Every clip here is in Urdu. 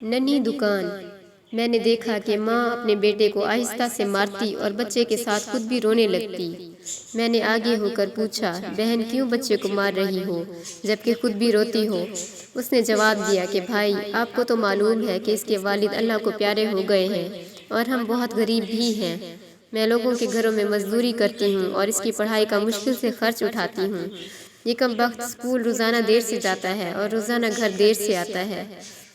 ننھی دکان۔ میں نے دیکھا کہ ماں اپنے بیٹے کو آہستہ سے مارتی اور بچے کے ساتھ خود بھی رونے لگتی۔ میں نے آگے ہو کر پوچھا، بہن کیوں بچے کو مار رہی ہو جبکہ خود بھی روتی ہو؟ اس نے جواب دیا کہ بھائی، آپ کو تو معلوم ہے کہ اس کے والد اللہ کو پیارے ہو گئے ہیں اور ہم بہت غریب بھی ہیں۔ میں لوگوں کے گھروں میں مزدوری کرتی ہوں اور اس کی پڑھائی کا مشکل سے خرچ اٹھاتی ہوں۔ یہ کم بخت اسکول روزانہ دیر سے جاتا ہے اور روزانہ گھر دیر سے آتا ہے۔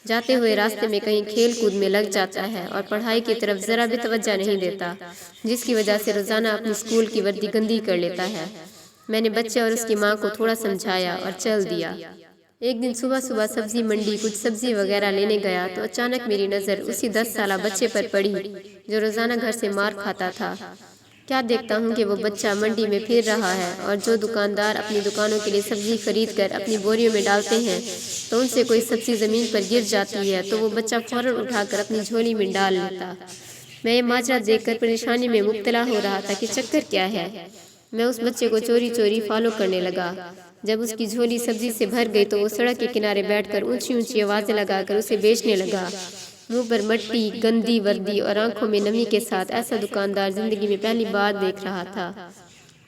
جاتے ہوئے راستے میں کہیں کھیل کود میں لگ جاتا ہے اور پڑھائی کی طرف ذرا بھی توجہ نہیں دیتا، جس کی وجہ سے روزانہ اپنی اسکول کی وردی گندی کر لیتا ہے۔ میں نے بچے اور اس کی ماں کو تھوڑا سمجھایا اور چل دیا۔ ایک دن صبح صبح سبزی منڈی کچھ سبزی وغیرہ لینے گیا تو اچانک میری نظر اسی 10 سالہ بچے پر پڑی جو روزانہ گھر سے مار کھاتا تھا۔ کیا دیکھتا ہوں کہ وہ بچہ منڈی میں پھر رہا ہے اور جو دکاندار اپنی دکانوں کے لیے سبزی خرید کر اپنی بوریوں میں ڈالتے ہیں تو ان سے کوئی سبزی زمین پر گر جاتی ہے تو وہ بچہ فوراً اٹھا کر اپنی جھولی میں ڈال لیتا۔ میں یہ ماجرا دیکھ کر پریشانی میں مبتلا ہو رہا تھا کہ چکر کیا ہے۔ میں اس بچے کو چوری چوری فالو کرنے لگا۔ جب اس کی جھولی سبزی سے بھر گئی تو وہ سڑک کے کنارے بیٹھ کر اونچی اونچی آوازیں لگا کر اسے بیچنے لگا۔ منہ پر مٹی، گندی وردی اور آنکھوں میں نمی کے ساتھ ایسا دکاندار زندگی میں پہلی بار دیکھ رہا تھا۔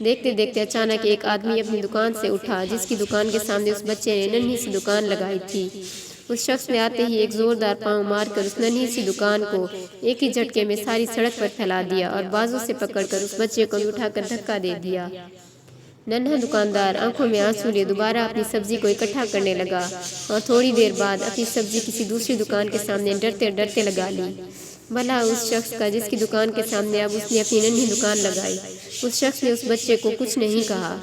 دیکھتے دیکھتے اچانک ایک آدمی اپنی دکان سے اٹھا جس کی دکان کے سامنے اس بچے نے ننھی سی دکان لگائی تھی۔ اس شخص نے آتے ہی ایک زوردار پاؤں مار کر اس ننھی سی دکان کو ایک ہی جھٹکے میں ساری سڑک پر پھیلا دیا اور بازو سے پکڑ کر اس بچے کو بھی اٹھا کر دھکا دے دیا۔ ننھا دکاندار آنکھوں میں آنسو لیے دوبارہ اپنی سبزی کو اکٹھا کرنے لگا اور تھوڑی دیر بعد اپنی سبزی کسی دوسری دکان کے سامنے ڈرتے ڈرتے لگا لی۔ بھلا اس شخص کا جس کی دکان کے سامنے اب اس نے اپنی ننھی دکان لگائی۔ اس شخص نے اس بچے کو کچھ نہیں کہا۔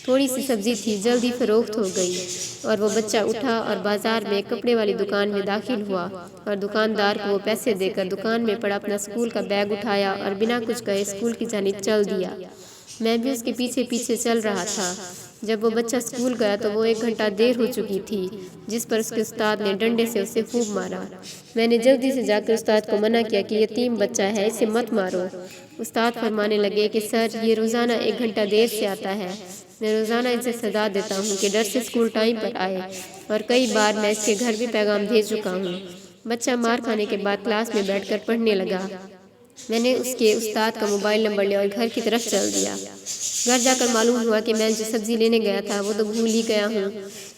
تھوڑی سی سبزی تھی، جلدی فروخت ہو گئی اور وہ بچہ اٹھا اور بازار میں کپڑے والی دکان میں داخل ہوا اور دکاندار کو وہ پیسے دے کر دکان میں پڑا اپنا اسکول کا بیگ اٹھایا اور بنا کچھ کہے اسکول کی جانب چل دیا۔ میں بھی اس کے پیچھے پیچھے چل رہا تھا۔ جب وہ بچہ اسکول گیا تو وہ 1 گھنٹہ دیر ہو چکی تھی، جس پر اس کے استاد نے ڈنڈے سے اسے خوب مارا۔ میں نے جلدی سے جا کر استاد کو منع کیا کہ یتیم بچہ ہے، اسے مت مارو۔ استاد فرمانے لگے کہ سر، یہ روزانہ 1 گھنٹہ دیر سے آتا ہے۔ میں روزانہ اسے سزا دیتا ہوں کہ ڈر سے اسکول ٹائم پر آئے اور کئی بار میں اس کے گھر بھی پیغام بھیج چکا ہوں۔ بچہ مار کھانے کے بعد کلاس میں بیٹھ کر پڑھنے لگا۔ میں نے اس کے استاد کا موبائل نمبر لیا اور گھر کی طرف چل دیا۔ گھر جا کر معلوم ہوا کہ میں جو سبزی لینے گیا تھا وہ تو بھول ہی گیا ہوں۔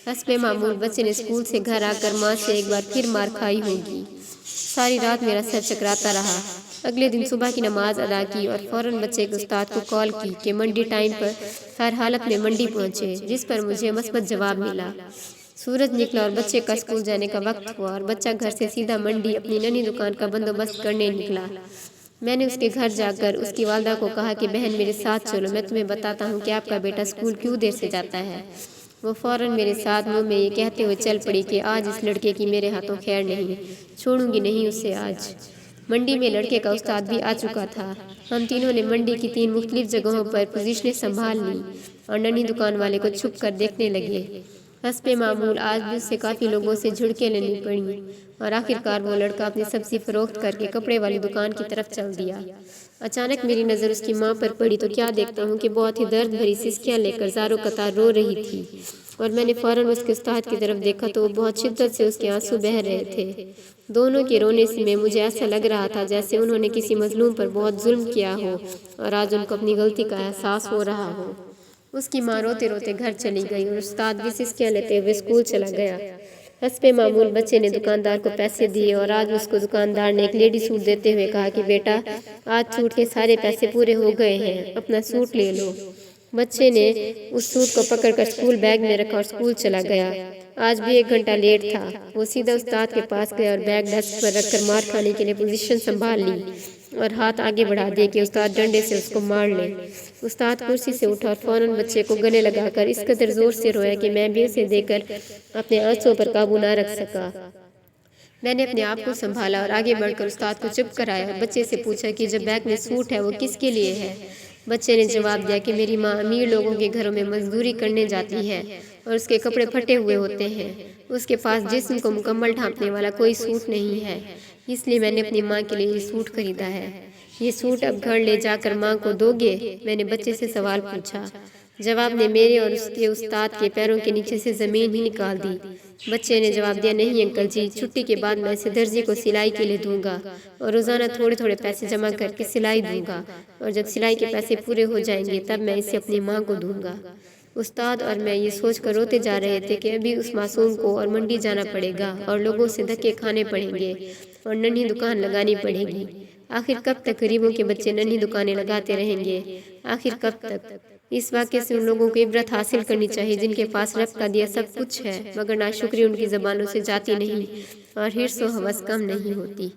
حسب معمول بچے نے اسکول سے گھر آ کر ماں سے ایک بار پھر مار کھائی ہوگی۔ ساری رات میرا سر چکراتا رہا۔ اگلے دن صبح کی نماز ادا کی اور فوراً بچے کے استاد کو کال کی کہ منڈی ٹائم پر ہر حالت میں منڈی پہنچے، جس پر مجھے مثبت جواب ملا۔ سورج نکلا اور بچے کا اسکول جانے کا وقت ہوا اور بچہ گھر سے سیدھا منڈی اپنی ننھی دکان کا بندوبست کرنے نکلا۔ میں نے اس کے گھر جا کر اس کی والدہ کو کہا کہ بہن میرے ساتھ چلو، میں تمہیں بتاتا ہوں کہ آپ کا بیٹا اسکول کیوں دیر سے جاتا ہے۔ وہ فوراً میرے ساتھ منہ میں یہ کہتے ہوئے چل پڑی کہ آج اس لڑکے کی میرے ہاتھوں خیر نہیں، چھوڑوں گی نہیں اسے آج۔ منڈی میں لڑکے کا استاد بھی آ چکا تھا۔ ہم تینوں نے منڈی کی 3 مختلف جگہوں پر پوزیشنیں سنبھال لیں اور ننھی دکان والے کو چھپ کر دیکھنے لگے۔ حسب معمول آج بھی اس سے کافی لوگوں سے جھڑکیں لینی پڑیں اور آخرکار وہ لڑکا اپنی سبزی فروخت کر کے کپڑے والی دکان کی طرف چل دیا۔ اچانک میری نظر اس کی ماں پر پڑی تو کیا دیکھتا ہوں کہ بہت ہی درد بھری سسکیاں لے کر زاروں قطار رو رہی تھی اور میں نے فوراً اس کے استاد کی طرف دیکھا تو وہ بہت شدت سے اس کے آنسو بہہ رہے تھے۔ دونوں کے رونے سے میں مجھے ایسا لگ رہا تھا جیسے انہوں نے کسی مظلوم پر بہت ظلم کیا ہو اور آج ان کو اپنی غلطی کا احساس ہو رہا ہو۔ اس کی ماں روتے روتے گھر چلی گئی اور استاد بھی سسکیاں لیتے ہوئے اسکول چلا گیا۔ حسب معمول بچے نے دکاندار کو پیسے دیے اور آج اس کو دکاندار نے ایک لیڈی سوٹ دیتے ہوئے کہا کہ بیٹا، آج سوٹ کے سارے پیسے پورے ہو گئے ہیں، اپنا سوٹ لے لو۔ بچے نے اس سوٹ کو پکڑ کر اسکول بیگ میں رکھا اور اسکول چلا گیا۔ آج بھی 1 گھنٹہ لیٹ تھا۔ وہ سیدھا استاد کے پاس گیا اور بیگ ڈیسک پر رکھ کر مار کھانے کے لیے پوزیشن سنبھال لی اور ہاتھ آگے بڑھا دیے کہ استاد ڈنڈے سے اس کو مار لے۔ استاد کرسی سے اٹھا اور فوراً بچے کو گلے لگا کر اس قدر زور سے رویا کہ میں بھی اسے دیکھ کر اپنے آنسوؤں پر قابو نہ رکھ سکا۔ میں نے اپنے آپ کو سنبھالا اور آگے بڑھ کر استاد کو چپ کرایا اور بچے سے پوچھا کہ جو بیگ میں سوٹ ہے وہ کس کے لیے ہے؟ بچے نے جواب دیا کہ میری ماں امیر لوگوں کے گھروں میں مزدوری کرنے جاتی ہے اور اس کے کپڑے پھٹے ہوئے ہوتے ہیں، اس کے پاس جسم کو مکمل ڈھانپنے والا کوئی سوٹ نہیں ہے، اس لیے میں نے اپنی ماں کے لیے یہ سوٹ خریدا ہے۔ یہ سوٹ اب گھر لے جا کر ماں کو دو گے؟ میں نے بچے سے سوال پوچھا۔ جواب نے میرے اور اس کے استاد کے پیروں کے نیچے سے زمین ہی نکال دی۔ بچے نے جواب دیا، نہیں انکل جی، چھٹی کے بعد میں اسے درزی کو سلائی کے لیے دوں گا اور روزانہ تھوڑے تھوڑے پیسے جمع کر کے سلائی دوں گا، اور جب سلائی کے پیسے پورے ہو جائیں گے تب میں اسے اپنی ماں کو دوں گا۔ استاد اور میں یہ سوچ کر روتے جا رہے تھے کہ ابھی اس معصوم کو اور منڈی جانا پڑے گا اور لوگوں سے دھکے کھانے پڑیں گے اور ننھی دکان لگانی پڑے گی۔ آخر کب تک غریبوں کے بچے ننھی دکانیں لگاتے رہیں گے؟ آخر کب تک؟ اس واقعے سے ان لوگوں کو عبرت حاصل کرنی چاہیے جن کے پاس رب کا دیا سب کچھ ہے، مگر ناشکری ان کی زبانوں سے جاتی نہیں اور حرص و ہوس کم نہیں ہوتی۔